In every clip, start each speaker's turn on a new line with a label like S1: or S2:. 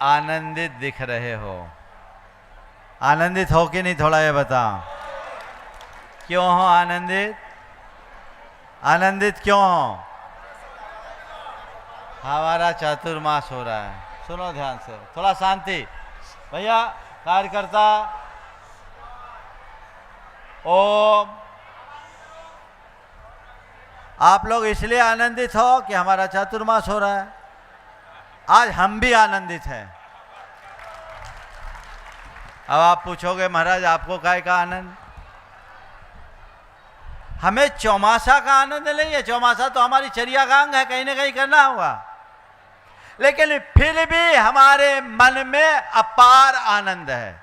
S1: आनंदित दिख रहे हो। आनंदित हो कि नहीं, थोड़ा ये बताओ। क्यों हो आनंदित? आनंदित क्यों हो? हमारा चातुर्मास हो रहा है। सुनो ध्यान से, थोड़ा शांति। भैया कार्यकर्ता, ओम, आप लोग इसलिए आनंदित हो कि हमारा चातुर्मास हो रहा है। आज हम भी आनंदित हैं। अब आप पूछोगे महाराज आपको काय का आनंद? हमें चौमासा का आनंद नहीं है। चौमासा तो हमारी चर्या का अंग है, कहीं ना कहीं करना होगा, लेकिन फिर भी हमारे मन में अपार आनंद है।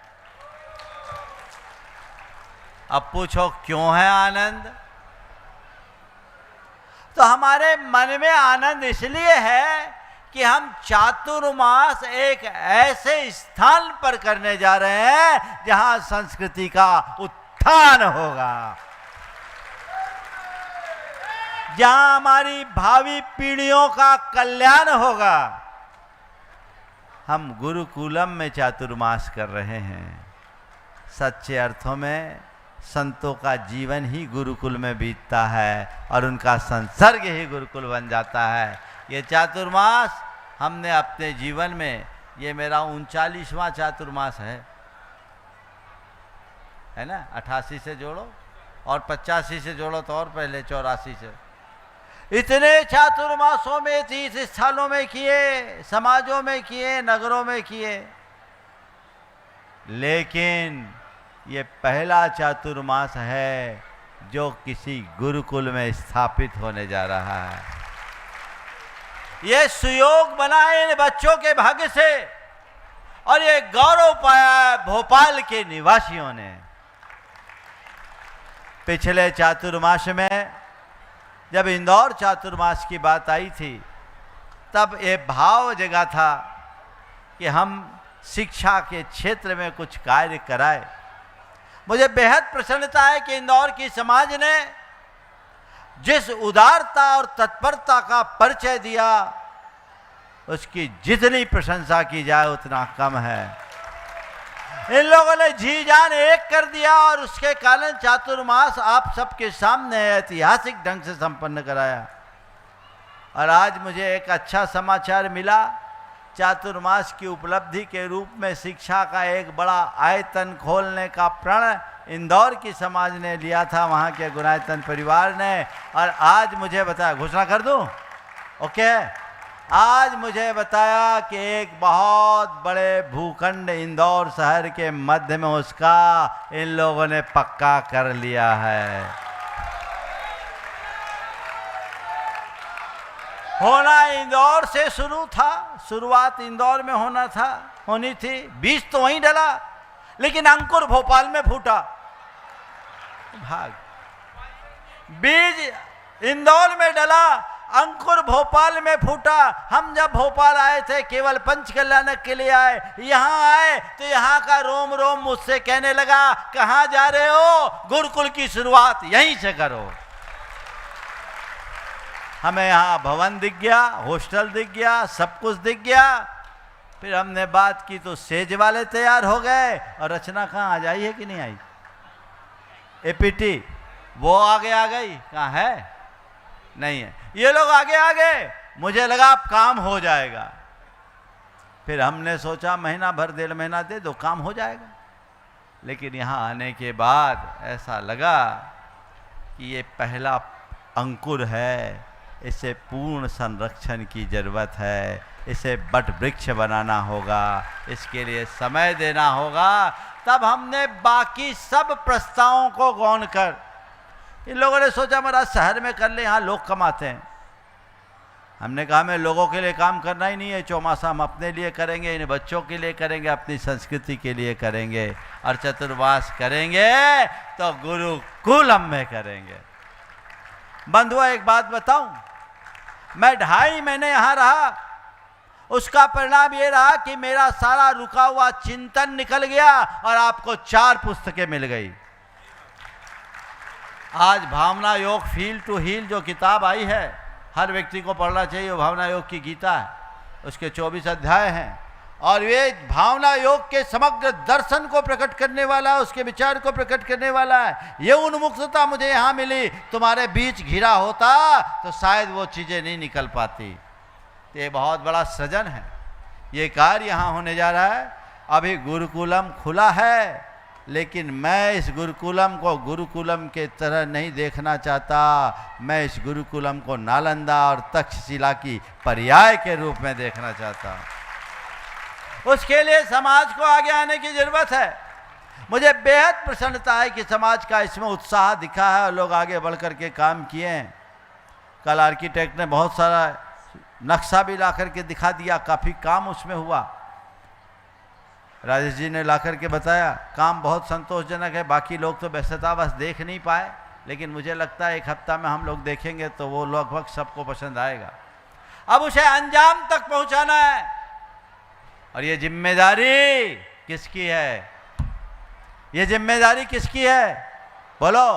S1: अब पूछो क्यों है आनंद? तो हमारे मन में आनंद इसलिए है कि हम चातुर्मास एक ऐसे स्थान पर करने जा रहे हैं जहां संस्कृति का उत्थान होगा, जहां हमारी भावी पीढ़ियों का कल्याण होगा। हम गुरुकुलम में चातुर्मास कर रहे हैं। सच्चे अर्थों में संतों का जीवन ही गुरुकुल में बीतता है और उनका संसर्ग ही गुरुकुल बन जाता है। ये चातुर्मास हमने अपने जीवन में, ये मेरा 39वां चातुर्मास है ना। 88 से जोड़ो और 85 से जोड़ो तो और पहले 84 से। इतने चातुर्मासों में 30 स्थानों में किए, समाजों में किए, नगरों में किए, लेकिन ये पहला चातुर्मास है जो किसी गुरुकुल में स्थापित होने जा रहा है। ये सुयोग बना इन बच्चों के भाग्य से और ये गौरव पाया भोपाल के निवासियों ने। पिछले चातुर्मास में जब इंदौर चातुर्मास की बात आई थी, तब ये भाव जगा था कि हम शिक्षा के क्षेत्र में कुछ कार्य कराए। मुझे बेहद प्रसन्नता है कि इंदौर की समाज ने जिस उदारता और तत्परता का परिचय दिया, उसकी जितनी प्रशंसा की जाए उतना कम है। इन लोगों ने जी जान एक कर दिया और उसके कारण चातुर्मास आप सबके सामने ऐतिहासिक ढंग से संपन्न कराया। और आज मुझे एक अच्छा समाचार मिला। चातुर्मास की उपलब्धि के रूप में शिक्षा का एक बड़ा आयतन खोलने का प्रण इंदौर की समाज ने लिया था, वहाँ के गुणायतन परिवार ने। और आज मुझे बताया, घोषणा कर दूं? ओके, आज मुझे बताया कि एक बहुत बड़े भूखंड इंदौर शहर के मध्य में उसका इन लोगों ने पक्का कर लिया है। होना इंदौर से शुरू था, शुरुआत इंदौर में होनी थी। बीज तो वहीं डला, लेकिन अंकुर भोपाल में फूटा। भाग, बीज इंदौर में डला, अंकुर भोपाल में फूटा। हम जब भोपाल आए थे केवल पंचकल्याणक के लिए आए, यहाँ आए तो यहाँ का रोम रोम मुझसे कहने लगा, कहाँ जा रहे हो? गुरुकुल की शुरुआत यहीं से करो। हमें यहाँ भवन दिख गया, हॉस्टल दिख गया, सब कुछ दिख गया। फिर हमने बात की तो सेज वाले तैयार हो गए, और रचना कहाँ आ जाई है कि नहीं आई? एपीटी वो आगे आ गई, कहाँ है? नहीं है। ये लोग आगे आ गए, मुझे लगा अब काम हो जाएगा। फिर हमने सोचा महीना भर 1.5 महीना दे दो, काम हो जाएगा। लेकिन यहाँ आने के बाद ऐसा लगा कि ये पहला अंकुर है, इसे पूर्ण संरक्षण की जरूरत है, इसे बट वृक्ष बनाना होगा, इसके लिए समय देना होगा। तब हमने बाकी सब प्रस्तावों को गौण कर, इन लोगों ने सोचा महाराज शहर में कर ले, यहाँ लोग कमाते हैं। हमने कहा हमें लोगों के लिए काम करना ही नहीं है, चौमासा हम अपने लिए करेंगे, इन बच्चों के लिए करेंगे, अपनी संस्कृति के लिए करेंगे, और चतुर्मास करेंगे तो गुरुकुलम में करेंगे। बंधुआ एक बात बताऊं, मैं 2.5 महीने यहाँ रहा, उसका परिणाम ये रहा कि मेरा सारा रुका हुआ चिंतन निकल गया और आपको 4 पुस्तकें मिल गई। आज भावना योग फील टू हील जो किताब आई है, हर व्यक्ति को पढ़ना चाहिए। वो भावना योग की गीता है, उसके 24 अध्याय हैं, और ये भावना योग के समग्र दर्शन को प्रकट करने वाला, उसके विचार को प्रकट करने वाला है। ये उन्मुक्तता मुझे यहाँ मिली, तुम्हारे बीच घिरा होता तो शायद वो चीज़ें नहीं निकल पाती। ये बहुत बड़ा सृजन है, ये कार्य यहाँ होने जा रहा है। अभी गुरुकुलम खुला है, लेकिन मैं इस गुरुकुलम को गुरुकुलम के तरह नहीं देखना चाहता। मैं इस गुरुकुलम को नालंदा और तक्षशिला की पर्याय के रूप में देखना चाहता हूँ। उसके लिए समाज को आगे आने की जरूरत है। मुझे बेहद प्रसन्नता है कि समाज का इसमें उत्साह दिखा है और लोग आगे बढ़ कर के काम किए हैं। कल आर्किटेक्ट ने बहुत सारा नक्शा भी ला करके दिखा दिया, काफ़ी काम उसमें हुआ। राजेश जी ने ला करके बताया, काम बहुत संतोषजनक है। बाकी लोग तो व्यस्ततावश देख नहीं पाए, लेकिन मुझे लगता है 1 हफ्ता में हम लोग देखेंगे तो वो लगभग सबको पसंद आएगा। अब उसे अंजाम तक पहुंचाना है, और ये जिम्मेदारी किसकी है? ये जिम्मेदारी किसकी है? बोलो।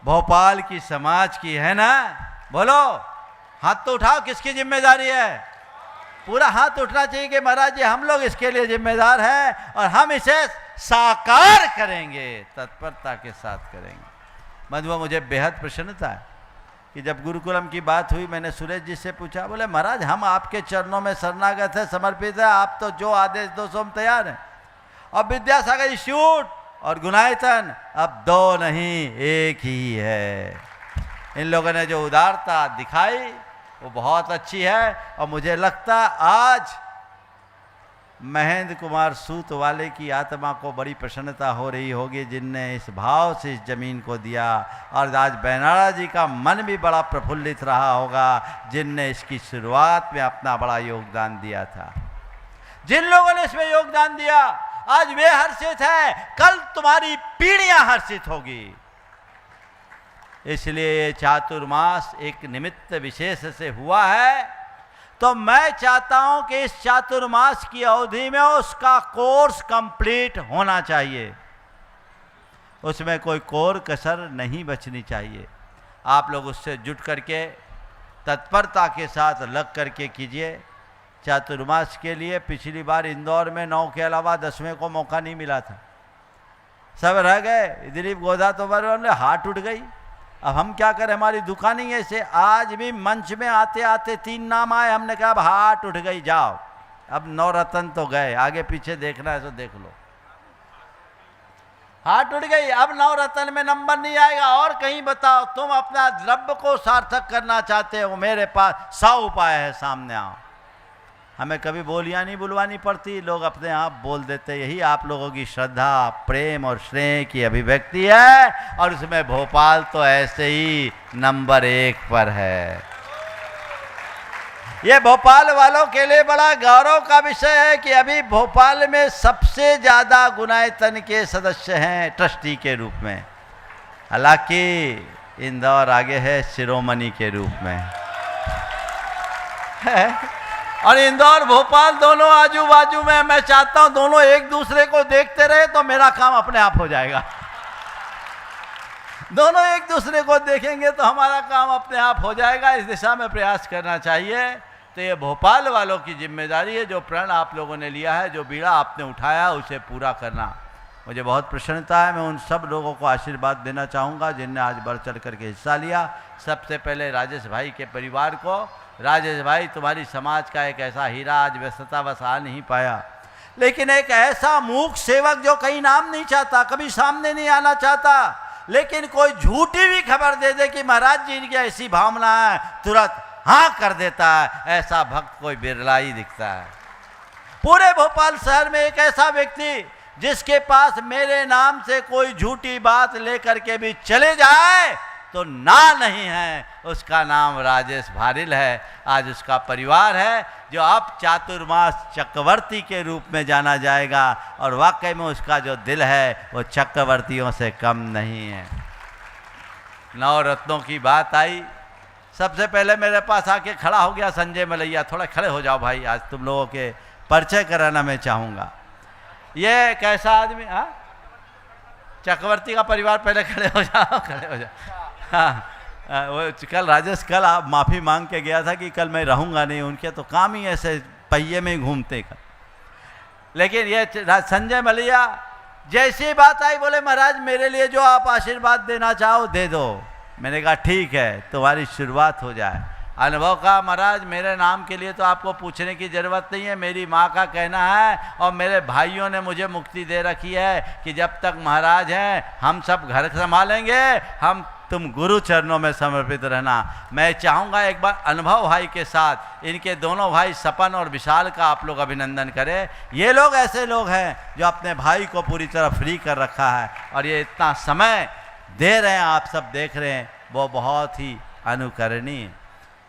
S1: भोपाल की समाज की है ना? बोलो, हाथ तो उठाओ, किसकी जिम्मेदारी है? पूरा हाथ उठना चाहिए कि महाराज जी हम लोग इसके लिए जिम्मेदार हैं और हम इसे साकार करेंगे, तत्परता के साथ करेंगे। मधुआ, मुझे बेहद प्रसन्नता है कि जब गुरुकुलम की बात हुई, मैंने सुरेश जी से पूछा, बोले महाराज हम आपके चरणों में शरणागत है, समर्पित है, आप तो जो आदेश दो सो हम तैयार हैं। अब विद्यासागर इंस्टीट्यूट और गुणायतन अब 2 नहीं 1 ही है। इन लोगों ने जो उदारता दिखाई वो बहुत अच्छी है, और मुझे लगता आज महेंद्र कुमार सूत वाले की आत्मा को बड़ी प्रसन्नता हो रही होगी, जिनने इस भाव से इस जमीन को दिया। और आज बैनाला जी का मन भी बड़ा प्रफुल्लित रहा होगा, जिनने इसकी शुरुआत में अपना बड़ा योगदान दिया था। जिन लोगों ने इसमें योगदान दिया आज वे हर्षित है, कल तुम्हारी पीढ़ियां हर्षित होगी। इसलिए ये चातुर्मास एक निमित्त विशेष से हुआ है। तो मैं चाहता हूं कि इस चातुर्मास की अवधि में उसका कोर्स कंप्लीट होना चाहिए, उसमें कोई कोर कसर नहीं बचनी चाहिए। आप लोग उससे जुट करके तत्परता के साथ लग करके कीजिए। चातुर्मास के लिए पिछली बार इंदौर में 9 के अलावा 10वें को मौका नहीं मिला था, सब रह गए। दिलीप गोदा तो बोले हाथ उठ गई। अब हम क्या करें, हमारी दुकान ही ऐसे। आज भी मंच में आते आते 3 नाम आए, हमने कहा अब हाथ उठ गई, जाओ। अब 9 रतन तो गए, आगे पीछे देखना है तो देख लो। हाथ उठ गई, अब 9 रतन में नंबर नहीं आएगा। और कहीं बताओ, तुम अपना द्रव्य को सार्थक करना चाहते हो, मेरे पास 100 उपाय है, सामने आओ। हमें कभी बोलियां नहीं बुलवानी पड़ती, लोग अपने आप बोल देते। यही आप लोगों की श्रद्धा, प्रेम और स्नेह की अभिव्यक्ति है, और उसमें भोपाल तो ऐसे ही नंबर 1 पर है। ये भोपाल वालों के लिए बड़ा गौरव का विषय है कि अभी भोपाल में सबसे ज़्यादा गुणायतन के सदस्य हैं ट्रस्टी के रूप में। हालांकि इंदौर आगे है शिरोमणि के रूप में है। और इंदौर भोपाल दोनों आजू बाजू में। मैं चाहता हूं दोनों एक दूसरे को देखते रहे तो मेरा काम अपने आप हो जाएगा। दोनों एक दूसरे को देखेंगे तो हमारा काम अपने आप हो जाएगा। इस दिशा में प्रयास करना चाहिए। तो ये भोपाल वालों की जिम्मेदारी है, जो प्रण आप लोगों ने लिया है, जो बीड़ा आपने उठाया, उसे पूरा करना। मुझे बहुत प्रसन्नता है। मैं उन सब लोगों को आशीर्वाद देना चाहूँगा जिनने आज बढ़ चढ़ करके हिस्सा लिया। सबसे पहले राजेश भाई के परिवार को। राजेश भाई, तुम्हारी समाज का एक ऐसा हीरा आज व्यस्ततावश आ नहीं पाया, लेकिन एक ऐसा मूक सेवक जो कहीं नाम नहीं चाहता, कभी सामने नहीं आना चाहता, लेकिन कोई झूठी भी खबर दे दे कि महाराज जी की ऐसी भावना है, तुरंत हाँ कर देता है। ऐसा भक्त कोई बिरला ही दिखता है। पूरे भोपाल शहर में एक ऐसा व्यक्ति जिसके पास मेरे नाम से कोई झूठी बात लेकर के भी चले जाए तो ना नहीं है, उसका नाम राजेश भारिल है। आज उसका परिवार है जो अब चातुर्मास चक्रवर्ती के रूप में जाना जाएगा, और वाकई में उसका जो दिल है वो चक्रवर्तियों से कम नहीं है। 9 रत्नों की बात आई, सबसे पहले मेरे पास आके खड़ा हो गया संजय मलैया। थोड़ा खड़े हो जाओ भाई, आज तुम लोगों के परिचय कराना मैं चाहूँगा। ये कैसा आदमी? हाँ, चक्रवर्ती का परिवार, पहले खड़े हो जाओ, खड़े हो जाओ। हाँ, वो कल राजेश कल आप माफ़ी मांग के गया था कि कल मैं रहूँगा नहीं, उनके तो काम ही ऐसे पहिए में ही घूमते। लेकिन ये संजय मलिया जैसी बात आई बोले महाराज मेरे लिए जो आप आशीर्वाद देना चाहो दे दो। मैंने कहा ठीक है, तुम्हारी शुरुआत हो जाए। अनुभव का महाराज मेरे नाम के लिए तो आपको पूछने की ज़रूरत नहीं है, मेरी माँ का कहना है और मेरे भाइयों ने मुझे मुक्ति दे रखी है कि जब तक महाराज हैं हम सब घर संभालेंगे, हम तुम गुरु चरणों में समर्पित रहना। मैं चाहूँगा एक बार अनुभव भाई के साथ इनके दोनों भाई सपन और विशाल का आप लोग अभिनंदन करें। ये लोग ऐसे लोग हैं जो अपने भाई को पूरी तरह फ्री कर रखा है और ये इतना समय दे रहे हैं, आप सब देख रहे हैं, वो बहुत ही अनुकरणीय।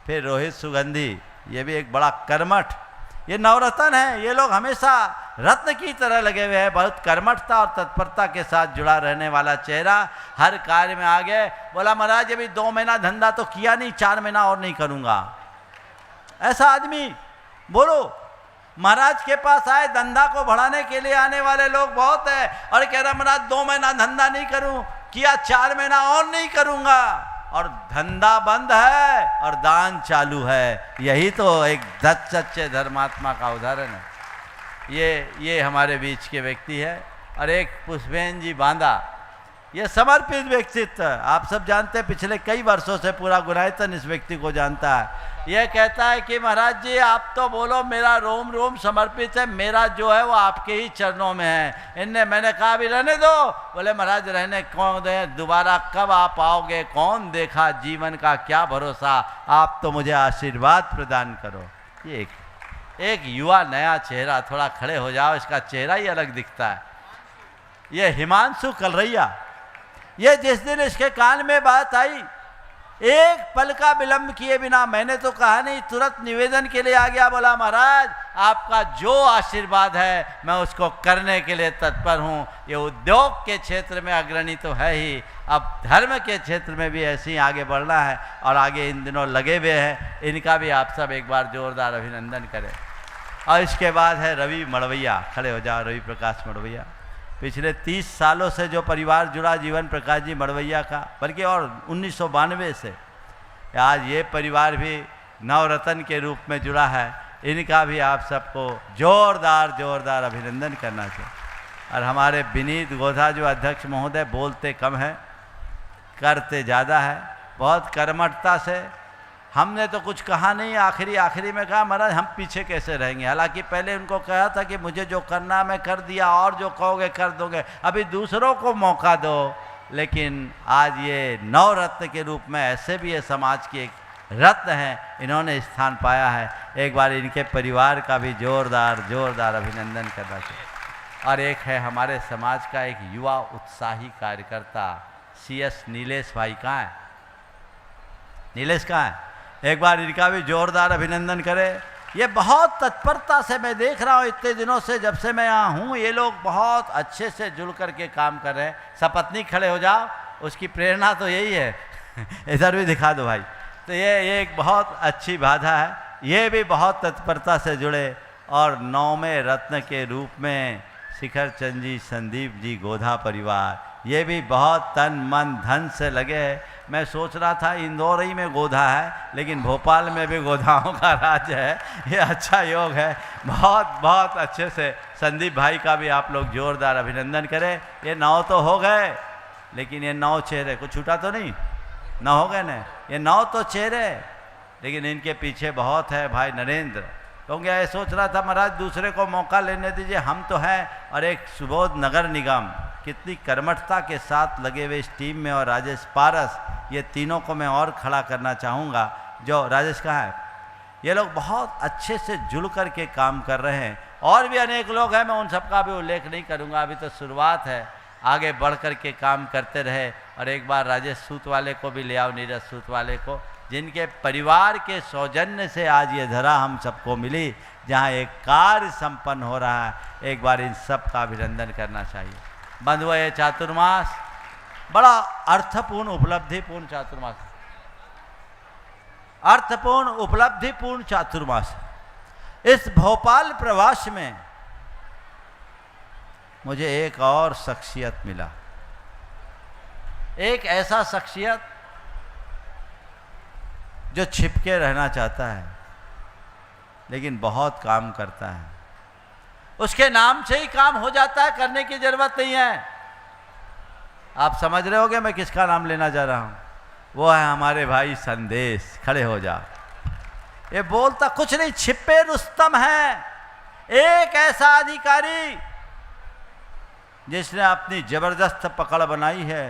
S1: फिर रोहित सुगंधी, ये भी एक बड़ा कर्मठ, ये नवरत्न है। ये लोग हमेशा रत्न की तरह लगे हुए हैं, बहुत कर्मठता और तत्परता के साथ जुड़ा रहने वाला चेहरा, हर कार्य में आगे। बोला महाराज अभी 2 महीना धंधा तो किया नहीं, 4 महीना और नहीं करूँगा। ऐसा आदमी बोलो महाराज के पास आए, धंधा को बढ़ाने के लिए आने वाले लोग बहुत है और कह रहा महाराज 2 महीना धंधा नहीं करूँ, किया 4 महीना और नहीं करूँगा, और धंधा बंद है और दान चालू है। यही तो एक सच्चे धर्मात्मा का उदाहरण है। ये हमारे बीच के व्यक्ति है। और एक पुष्पेन जी बांदा, ये समर्पित व्यक्तित्व, आप सब जानते हैं, पिछले कई वर्षों से पूरा गुनायतन इस व्यक्ति को जानता है। यह कहता है कि महाराज जी आप तो बोलो मेरा रोम रोम समर्पित है, मेरा जो है वो आपके ही चरणों में है। मैंने कहा अभी रहने दो। बोले महाराज रहने कौन दे, दोबारा कब आप आओगे, कौन देखा, जीवन का क्या भरोसा, आप तो मुझे आशीर्वाद प्रदान करो। ये एक युवा नया चेहरा, थोड़ा खड़े हो जाओ, इसका चेहरा ही अलग दिखता है। ये हिमांशु कलरैया, ये जिस दिन इसके कान में बात आई, एक पल का विलंब किए बिना, मैंने तो कहा नहीं, तुरंत निवेदन के लिए आ गया। बोला महाराज आपका जो आशीर्वाद है मैं उसको करने के लिए तत्पर हूँ। ये उद्योग के क्षेत्र में अग्रणी तो है ही, अब धर्म के क्षेत्र में भी ऐसे ही आगे बढ़ना है और आगे इन दिनों लगे हुए हैं। इनका भी आप सब एक बार जोरदार अभिनंदन करें। और इसके बाद है रवि मड़वैया, खड़े हो जाओ, रवि प्रकाश मड़वैया। पिछले 30 सालों से जो परिवार जुड़ा जीवन प्रकाश जी मड़वैया का, बल्कि और 1992 से आज ये परिवार भी नवरत्न के रूप में जुड़ा है। इनका भी आप सबको जोरदार अभिनंदन करना चाहिए। और हमारे विनीत गोधा जो अध्यक्ष महोदय, बोलते कम हैं करते ज़्यादा है, बहुत कर्मठता से। हमने तो कुछ कहा नहीं, आखिरी में कहा महाराज हम पीछे कैसे रहेंगे। हालांकि पहले उनको कहा था कि मुझे जो करना मैं कर दिया और जो कहोगे कर दोगे, अभी दूसरों को मौका दो। लेकिन आज ये नवरत्न के रूप में ऐसे भी ये समाज की एक रत्न है, इन्होंने स्थान पाया है। एक बार इनके परिवार का भी जोरदार अभिनंदन करना चाहिए। और एक है हमारे समाज का एक युवा उत्साही कार्यकर्ता CS नीलेश भाई, कहाँ है नीलेश, कहाँ है? एक बार इनका भी जोरदार अभिनंदन करें। ये बहुत तत्परता से, मैं देख रहा हूँ इतने दिनों से, जब से मैं यहाँ हूँ, ये लोग बहुत अच्छे से जुड़ करके काम कर रहे हैं। सपत्नी खड़े हो जाओ, उसकी प्रेरणा तो यही है इधर भी दिखा दो भाई। तो ये एक बहुत अच्छी बाधा है। ये भी बहुत तत्परता से जुड़े और 9वें रत्न के रूप में शिखर चंद जी, संदीप जी, गोधा परिवार, ये भी बहुत तन मन धन से लगे हैं। मैं सोच रहा था इंदौर ही में गोधा है, लेकिन भोपाल में भी गोधाओं का राज है। ये अच्छा योग है। बहुत अच्छे से संदीप भाई का भी आप लोग जोरदार अभिनंदन करें। ये 9 तो हो गए, लेकिन ये 9 चेहरे, कुछ छूटा तो नहीं? 9 हो गए ना, ये 9 तो चेहरे, लेकिन इनके पीछे बहुत है भाई नरेंद्र। क्योंकि ये सोच रहा था महाराज दूसरे को मौका लेने दीजिए, हम तो हैं। और एक सुबोध नगर निगम कितनी कर्मठता के साथ लगे हुए इस टीम में, और राजेश पारस, ये तीनों को मैं और खड़ा करना चाहूँगा। जो राजेश कहाँ है? ये लोग बहुत अच्छे से जुड़ कर के काम कर रहे हैं। और भी अनेक लोग हैं, मैं उन सबका भी उल्लेख नहीं करूँगा, अभी तो शुरुआत है। आगे बढ़ कर के काम करते रहे। और एक बार राजेश सूत वाले को भी ले आओ, नीरज सूत वाले को, जिनके परिवार के सौजन्य से आज ये धरा हम सबको मिली, जहाँ एक कार्य संपन्न हो रहा है। एक बार इन सब का अभिनंदन करना चाहिए। बंधुओं, ये चातुर्मास बड़ा अर्थपूर्ण उपलब्धिपूर्ण चातुर्मास, अर्थपूर्ण उपलब्धिपूर्ण चातुर्मास। इस भोपाल प्रवास में मुझे एक और शख्सियत मिला, एक ऐसा शख्सियत जो छिपके रहना चाहता है लेकिन बहुत काम करता है। उसके नाम से ही काम हो जाता है, करने की जरूरत नहीं है। आप समझ रहे होगे मैं किसका नाम लेना जा रहा हूं? वो है हमारे भाई संदेश। खड़े हो जा। ये बोलता कुछ नहीं, छिपे रुस्तम है, एक ऐसा अधिकारी जिसने अपनी जबरदस्त पकड़ बनाई है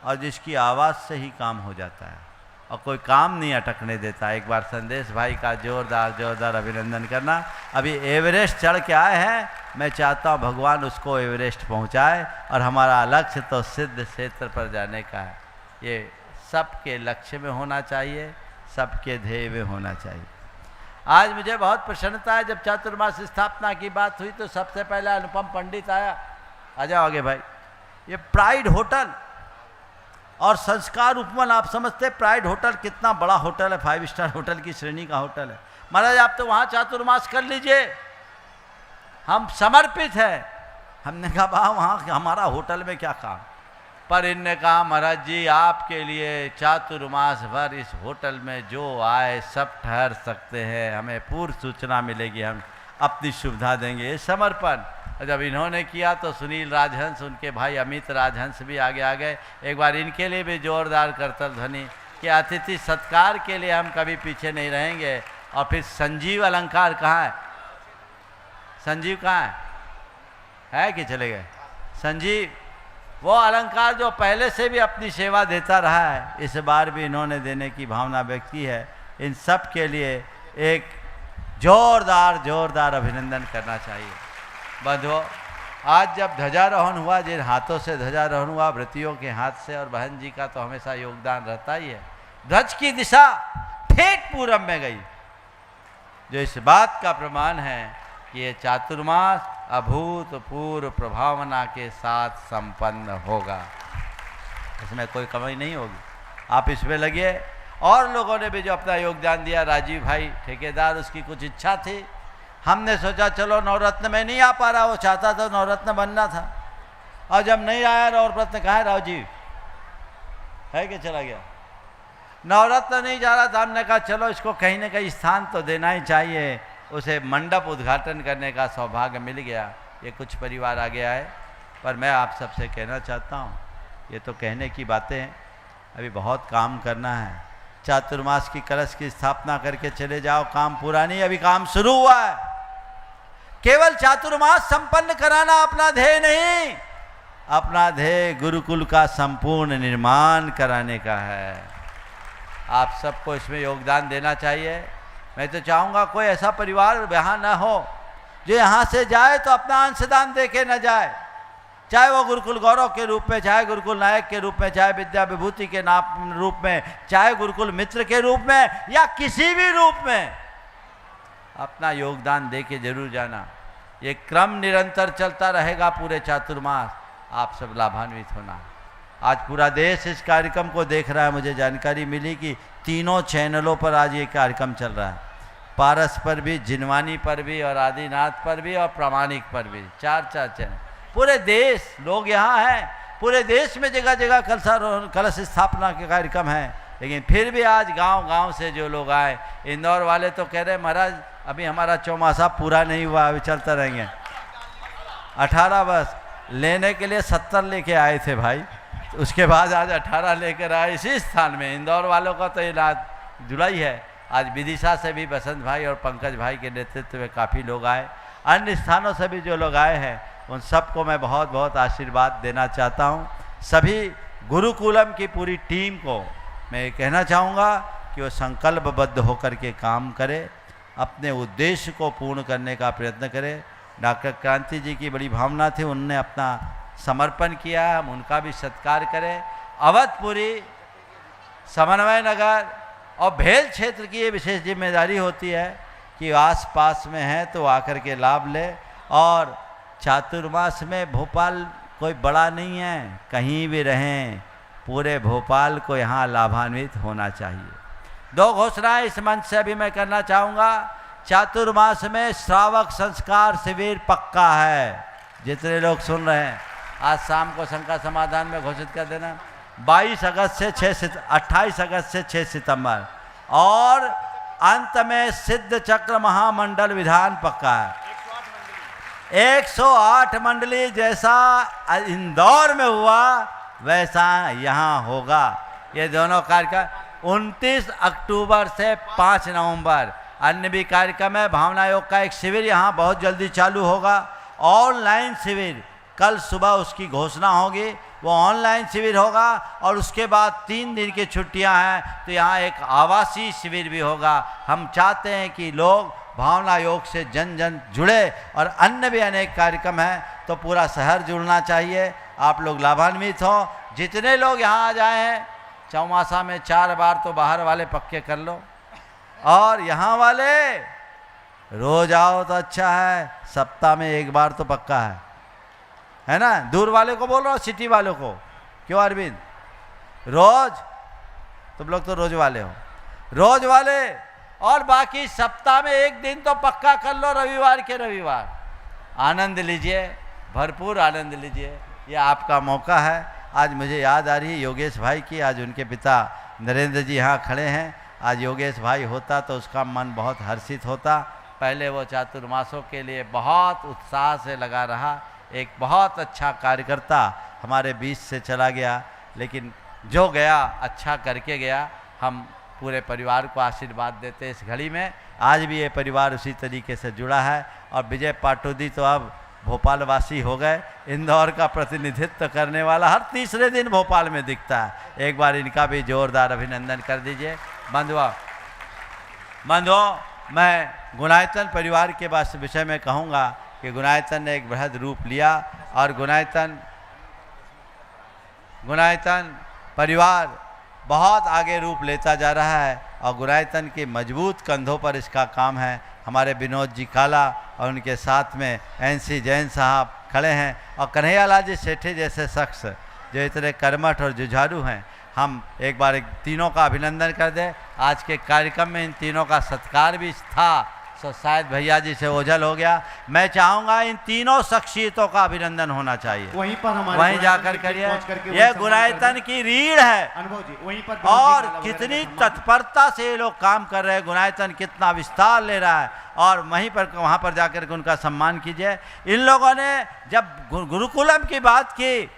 S1: और जिसकी आवाज से ही काम हो जाता है और कोई काम नहीं अटकने देता। एक बार संदेश भाई का जोरदार अभिनंदन करना। अभी एवरेस्ट चढ़ के आए हैं, मैं चाहता हूँ भगवान उसको एवरेस्ट पहुँचाए और हमारा लक्ष्य तो सिद्ध क्षेत्र पर जाने का है। ये सबके लक्ष्य में होना चाहिए, सबके ध्येय में होना चाहिए। आज मुझे बहुत प्रसन्नता है, जब चातुर्मास स्थापना की बात हुई तो सबसे पहले अनुपम पंडित आया। आ जाओ आगे भाई। ये प्राइड होटल और संस्कार उपवन, आप समझते प्राइड होटल कितना बड़ा होटल है, 5 स्टार होटल की श्रेणी का होटल है। महाराज आप तो वहाँ चातुर्मास कर लीजिए, हम समर्पित हैं। हमने कहा वाह, वहाँ हमारा होटल में क्या काम। पर इनने कहा महाराज जी आपके लिए चातुर्मास भर इस होटल में जो आए सब ठहर सकते हैं, हमें पूर्व सूचना मिलेगी, हम अपनी सुविधा देंगे। ये समर्पण जब इन्होंने किया तो सुनील राजहंस, उनके भाई अमित राजहंस भी आगे आ गए। एक बार इनके लिए भी जोरदार करतल ध्वनि कि अतिथि सत्कार के लिए हम कभी पीछे नहीं रहेंगे। और फिर संजीव अलंकार कहाँ है? संजीव कहाँ है कि चले गए? संजीव वो अलंकार जो पहले से भी अपनी सेवा देता रहा है, इस बार भी इन्होंने देने की भावना व्यक्त की है। इन सब के लिए एक जोरदार अभिनंदन करना चाहिए। बंधुओं, आज जब ध्वजारोहण हुआ, जिन हाथों से ध्वजारोहण हुआ, व्रतियों के हाथ से, और बहन जी का तो हमेशा योगदान रहता ही है। ध्वज की दिशा ठेठ पूरब में गई, जो इस बात का प्रमाण है कि ये चातुर्मास अभूतपूर्व प्रभावना के साथ संपन्न होगा, इसमें कोई कमी नहीं होगी। आप इसमें लगिए। और लोगों ने भी जो अपना योगदान दिया, राजीव भाई ठेकेदार, उसकी कुछ इच्छा थी, हमने सोचा चलो नवरत्न में नहीं आ पा रहा, वो चाहता था नवरत्न बनना था, और जब नहीं आया नवरत्न कहाँ है? राजीव है कि चला गया? नवरत्न नहीं जा रहा था, हमने कहा चलो इसको कहीं ना कहीं स्थान तो देना ही चाहिए। उसे मंडप उद्घाटन करने का सौभाग्य मिल गया। ये कुछ परिवार आगे आए, पर मैं आप सबसे कहना चाहता हूँ, ये तो कहने की बातें हैं, अभी बहुत काम करना है। चातुर्मास की कलश की स्थापना करके चले जाओ, काम पूरा नहीं, अभी काम शुरू हुआ है। केवल चातुर्मास संपन्न कराना अपना ध्येय नहीं, अपना ध्येय गुरुकुल का संपूर्ण निर्माण कराने का है। आप सबको इसमें योगदान देना चाहिए। मैं तो चाहूँगा कोई ऐसा परिवार यहाँ न हो जो यहाँ से जाए तो अपना अंशदान दे के न जाए, चाहे वो गुरुकुल गौरव के रूप में, चाहे गुरुकुल नायक के रूप में, चाहे विद्या विभूति के नाम रूप में, चाहे गुरुकुल मित्र के रूप में, या किसी भी रूप में अपना योगदान दे के जरूर जाना। ये क्रम निरंतर चलता रहेगा पूरे चातुर्मास, आप सब लाभान्वित होना। आज पूरा देश इस कार्यक्रम को देख रहा है। मुझे जानकारी मिली कि 3 चैनलों पर आज ये कार्यक्रम चल रहा है, पारस पर भी, जिनवानी पर भी, और आदिनाथ पर भी, और प्रामाणिक पर भी, 4 चैनल। पूरे देश लोग यहाँ हैं, पूरे देश में जगह जगह कलश स्थापना के कार्यक्रम है। लेकिन फिर भी आज गांव से जो लोग आए, इंदौर वाले तो कह रहे महाराज अभी हमारा चौमासा पूरा नहीं हुआ, अभी चलते रहेंगे। 18 बस लेने के लिए 70 लेके आए थे भाई, उसके बाद आज 18 लेकर आए इसी स्थान में। इंदौर वालों का तो इलाज जुलाई है। आज विदिशा से भी बसंत भाई और पंकज भाई के नेतृत्व में काफ़ी लोग आए, अन्य स्थानों से भी जो लोग आए हैं, उन सबको मैं बहुत बहुत आशीर्वाद देना चाहता हूँ। सभी गुरुकुलम की पूरी टीम को मैं ये कहना चाहूँगा कि वो संकल्पबद्ध होकर के काम करे, अपने उद्देश्य को पूर्ण करने का प्रयत्न करे। डॉक्टर क्रांति जी की बड़ी भावना थी, उनने अपना समर्पण किया, हम उनका भी सत्कार करें। अवधपुरी, समन्वय नगर और भेल क्षेत्र की ये विशेष जिम्मेदारी होती है कि आसपास में है तो आकर के लाभ ले। और चातुर्मास में भोपाल कोई बड़ा नहीं है, कहीं भी रहें, पूरे भोपाल को यहाँ लाभान्वित होना चाहिए। 2 घोषणाएं इस मंच से भी मैं करना चाहूँगा। चातुर्मास में श्रावक संस्कार शिविर पक्का है, जितने लोग सुन रहे हैं आज शाम को शंका समाधान में घोषित कर देना। 28 अगस्त से 6 सितंबर, और अंत में सिद्ध चक्र महामंडल विधान पक्का है। 108 मंडली जैसा इंदौर में हुआ वैसा यहाँ होगा। ये दोनों कार्यक्रम 29 अक्टूबर से 5 नवंबर अन्य भी कार्यक्रम है। भावना योग का एक शिविर यहाँ बहुत जल्दी चालू होगा, ऑनलाइन शिविर। कल सुबह उसकी घोषणा होगी, वो ऑनलाइन शिविर होगा। और उसके बाद 3 दिन की छुट्टियां हैं तो यहाँ एक आवासीय शिविर भी होगा। हम चाहते हैं कि लोग भावना योग से जन जन जुड़े और अन्य भी अनेक कार्यक्रम हैं तो पूरा शहर जुड़ना चाहिए। आप लोग लाभान्वित हो। जितने लोग यहाँ आ जाए हैं, चौमासा में 4 बार तो बाहर वाले पक्के कर लो, और यहाँ वाले रोज आओ तो अच्छा है, सप्ताह में 1 बार तो पक्का है ना। दूर वाले को बोल रहा हूँ, सिटी वालों को। क्यों अरविंद? रोज तुम लोग तो रोज वाले हो, रोज वाले। और बाकी सप्ताह में 1 दिन तो पक्का कर लो, रविवार के रविवार। आनंद लीजिए, भरपूर आनंद लीजिए, ये आपका मौका है। आज मुझे याद आ रही है योगेश भाई की। आज उनके पिता नरेंद्र जी यहाँ खड़े हैं। आज योगेश भाई होता तो उसका मन बहुत हर्षित होता। पहले वो चातुर्मासों के लिए बहुत उत्साह से लगा रहा, एक बहुत अच्छा कार्यकर्ता हमारे बीच से चला गया, लेकिन जो गया अच्छा करके गया। हम पूरे परिवार को आशीर्वाद देते इस घड़ी में। आज भी ये परिवार उसी तरीके से जुड़ा है। और विजय पाटोदी तो अब भोपाल वासी हो गए, इंदौर का प्रतिनिधित्व करने वाला हर तीसरे दिन भोपाल में दिखता है। एक बार इनका भी जोरदार अभिनंदन कर दीजिए। बंधुओं, मैं गुणायतन परिवार के विषय में कहूँगा कि गुणायतन ने एक बृहद रूप लिया और गुणायतन परिवार बहुत आगे रूप लेता जा रहा है। और गुणायतन के मजबूत कंधों पर इसका काम है। हमारे विनोद जी काला और उनके साथ में NC जैन साहब खड़े हैं, और कन्हैयालाल जी सेठी जैसे शख्स जो इतने कर्मठ और जुझारू हैं। हम एक बार तीनों का अभिनंदन कर दें। आज के कार्यक्रम में इन तीनों का सत्कार भी था, तो शायद भैया जी से ओझल हो गया। मैं चाहूँगा इन तीनों शख्सियतों का अभिनंदन होना चाहिए। वहीं जाकर करिए। यह गुणायतन की रीढ़ है
S2: अनुभव जी, वहीं पर
S1: और कितनी तत्परता से ये लोग काम कर रहे हैं। गुणायतन कितना विस्तार ले रहा है, और वहीं पर वहाँ पर जाकर के उनका सम्मान कीजिए। इन लोगों ने जब गुरुकुलम की बात की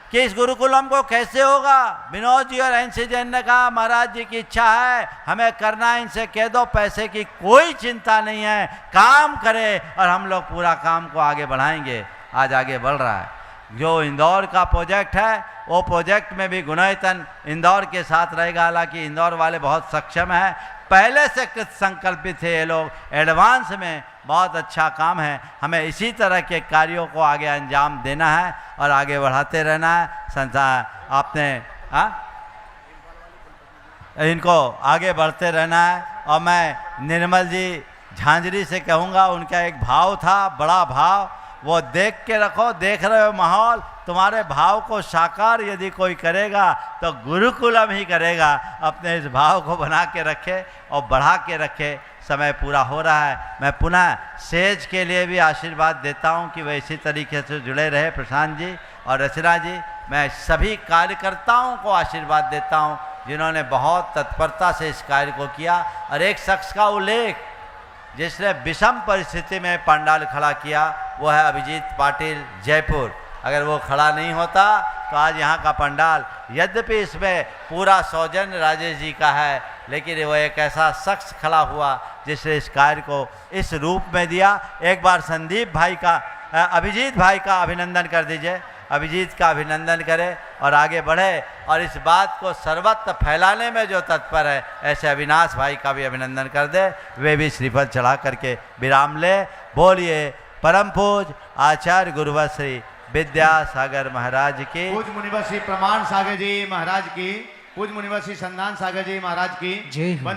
S1: कि इस गुरुकुलम को कैसे होगा, विनोद जी और NC जैन ने कहा महाराज जी की इच्छा है, हमें करना है, इनसे कह दो पैसे की कोई चिंता नहीं है, काम करे और हम लोग पूरा काम को आगे बढ़ाएंगे। आज आगे बढ़ रहा है। जो इंदौर का प्रोजेक्ट है वो प्रोजेक्ट में भी गुणायतन इंदौर के साथ रहेगा। हालांकि इंदौर वाले बहुत सक्षम हैं, पहले से कृत संकल्पित थे ये लोग, एडवांस में बहुत अच्छा काम है। हमें इसी तरह के कार्यों को आगे अंजाम देना है और आगे बढ़ाते रहना है। संसार आपने इनको आगे बढ़ते रहना है। और मैं निर्मल जी झांझरी से कहूँगा, उनका एक भाव था, बड़ा भाव, वो देख के रखो। देख रहे हो माहौल, तुम्हारे भाव को साकार यदि कोई करेगा तो गुरुकुलम ही करेगा। अपने इस भाव को बना के रखे और बढ़ा के रखे। समय पूरा हो रहा है। मैं पुनः सेज के लिए भी आशीर्वाद देता हूं कि वह इसी तरीके से जुड़े रहे, प्रशांत जी और रचना जी। मैं सभी कार्यकर्ताओं को आशीर्वाद देता हूं जिन्होंने बहुत तत्परता से इस कार्य को किया। और एक शख्स का उल्लेख जिसने विषम परिस्थिति में पंडाल खड़ा किया वो है अभिजीत पाटिल जयपुर। अगर वो खड़ा नहीं होता तो आज यहाँ का पंडाल, यद्यपि इसमें पूरा सौजन्य राजेश जी का है, लेकिन वो एक ऐसा शख्स खड़ा हुआ जिसने इस कार्य को इस रूप में दिया। एक बार संदीप भाई का, अभिजीत भाई का अभिनंदन कर दीजिए। अभिजीत का अभिनंदन करें और आगे बढ़े और इस बात को सर्वत्र फैलाने में जो तत्पर है, ऐसे अविनाश भाई का भी अभिनंदन कर दे। वे भी श्रीफल चढ़ा करके विराम ले। बोलिए परम पूज आचार्य गुरुवर श्री विद्यासागर महाराज की,
S2: पूज मुनिवर श्री प्रमाण सागर जी महाराज की, पूज मुनिवर श्री संधान सागर जी महाराज की जय।